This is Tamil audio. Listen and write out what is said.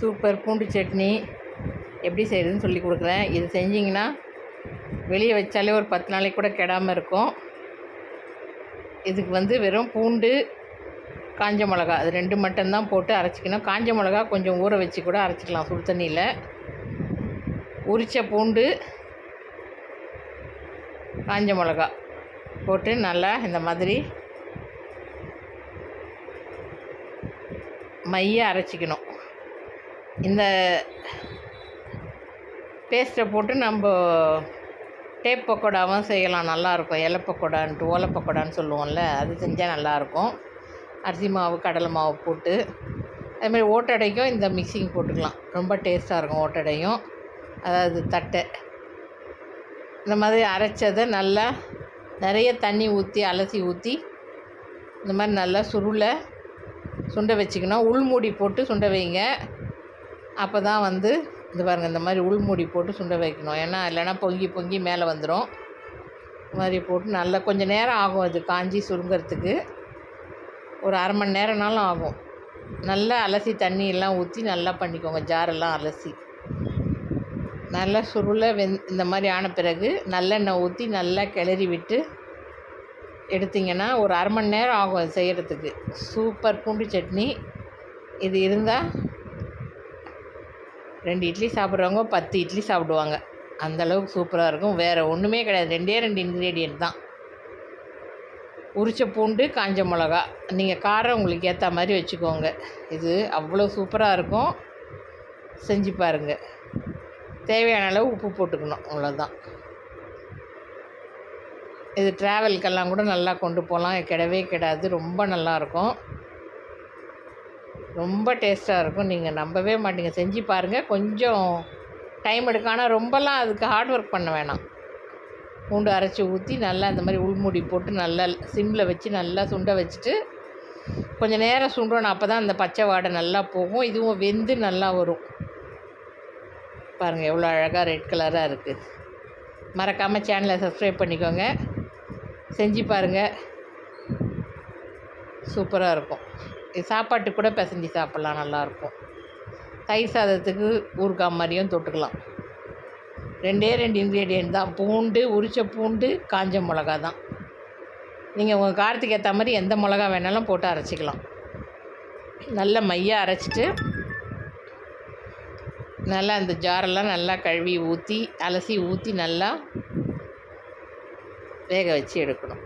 சூப்பர் பூண்டு சட்னி எப்படி செய்கிறதுன்னு சொல்லி கொடுக்குறேன். இது செஞ்சிங்கன்னா வெளியே வச்சாலே ஒரு 10 நாளைக்கு கூட கெடாமல் இருக்கும். இதுக்கு வெறும் பூண்டு, காஞ்ச மிளகா அது 2 மட்டும்தான் போட்டு அரைச்சிக்கணும். காஞ்ச மிளகா கொஞ்சம் ஊற வச்சு கூட அரைச்சிக்கலாம் சுடு தண்ணியில். உரித்த பூண்டு, காஞ்ச மிளகா போட்டு நல்லா இந்த மாதிரி மைய அரைச்சிக்கணும். இந்த பேஸ்ட்டை போட்டு நம்ம டேப் பக்கோடாவும் செய்யலாம், நல்லாயிருக்கும். இலை பக்கோடான்ட்டு ஓலை பக்கோடான்னு சொல்லுவோம்ல, அது செஞ்சால் நல்லாயிருக்கும். அரிசி மாவு, கடலை மாவு போட்டு அதுமாதிரி ஓட்டடைக்கும் இந்த மிக்சிங் போட்டுக்கலாம், ரொம்ப டேஸ்ட்டாக இருக்கும். ஓட்டடையும் அதாவது தட்டை இந்த மாதிரி அரைச்சதை நல்லா நிறைய தண்ணி ஊற்றி அலசி ஊற்றி இந்த மாதிரி நல்லா சுண்டை வச்சுக்கணும். உள்மூடி போட்டு சுண்டை வைங்க. அப்போ தான் இது பாருங்கள், இந்த மாதிரி உள்மூடி போட்டு சுண்டை வைக்கணும். ஏன்னா இல்லைன்னா பொங்கி மேலே வந்துடும். இந்த மாதிரி போட்டு நல்லா கொஞ்சம் நேரம் ஆகும் அது காஞ்சி சுருங்கிறதுக்கு. ஒரு அரை மணி நேரம்னாலும் ஆகும். நல்லா அலசி தண்ணியெல்லாம் ஊற்றி நல்லா பண்ணிக்கோங்க. ஜாரெல்லாம் அலசி நல்லா இந்த மாதிரி ஆன பிறகு நல்லெண்ணெய் ஊற்றி நல்லா கிளறி விட்டு எடுத்திங்கன்னா ஒரு அரை மணி நேரம் ஆகும் அது செய்கிறதுக்கு. சூப்பர் பூண்டு சட்னி. இது இருந்தால் 2 இட்லி சாப்பிட்றவங்க 10 இட்லி சாப்பிடுவாங்க. அந்தளவுக்கு சூப்பராக இருக்கும். வேறு ஒன்றுமே கிடையாது, 2 இன்க்ரீடியன்ட் தான். உரித்த பூண்டு, காஞ்ச மிளகா. நீங்கள் காரம் உங்களுக்கு ஏற்ற மாதிரி வச்சுக்கோங்க. இது அவ்வளோ சூப்பராக இருக்கும். செஞ்சு பாருங்கள். தேவையான அளவு உப்பு போட்டுக்கணும், அவ்வளோதான். இது ட்ராவலுக்கெல்லாம் கூட நல்லா கொண்டு போகலாம், கெடாது. ரொம்ப நல்லாயிருக்கும், ரொம்ப டேஸ்ட்டாக இருக்கும். நீங்கள் நம்பவே மாட்டீங்க, செஞ்சு பாருங்கள். கொஞ்சம் டைம் எடுக்கும், ஆனால் ரொம்பலாம் அதுக்கு ஹார்ட் ஒர்க் பண்ண வேணாம். பூண்டு அரைச்சி ஊற்றி நல்லா இந்த மாதிரி உள்மூடி போட்டு நல்லா சிம்மில் வச்சு நல்லா சுண்டை வச்சுட்டு கொஞ்சம் நேரம் சுண்டணும். அப்போ தான் அந்த பச்சை வாடை நல்லா போகும். இதுவும் வெந்து நல்லா வரும். பாருங்கள் எவ்வளோ அழகாக ரெட் கலராக இருக்குது. மறக்காமல் சேனலை சப்ஸ்கிரைப் பண்ணிக்கோங்க. செஞ்சு பாருங்கள், சூப்பராக இருக்கும். இது சாப்பாட்டுக்கு கூட பிசைஞ்சு சாப்பிட்லாம், நல்லாயிருக்கும். தயிர் சாதத்துக்கு ஊறுகாய் மாதிரியும் தொட்டுக்கலாம். 2 இன்க்ரீடியன்ட் தான். பூண்டு, உரித்த பூண்டு, காஞ்ச மிளகா தான். நீங்கள் உங்கள் காரத்துக்கு ஏற்ற மாதிரி எந்த மிளகா வேணாலும் போட்டு அரைச்சிக்கலாம். நல்லா மையாக அரைச்சிட்டு நல்லா அந்த ஜாரெல்லாம் நல்லா கழுவி அலசி ஊற்றி நல்லா வேக வச்சு எடுக்கணும்.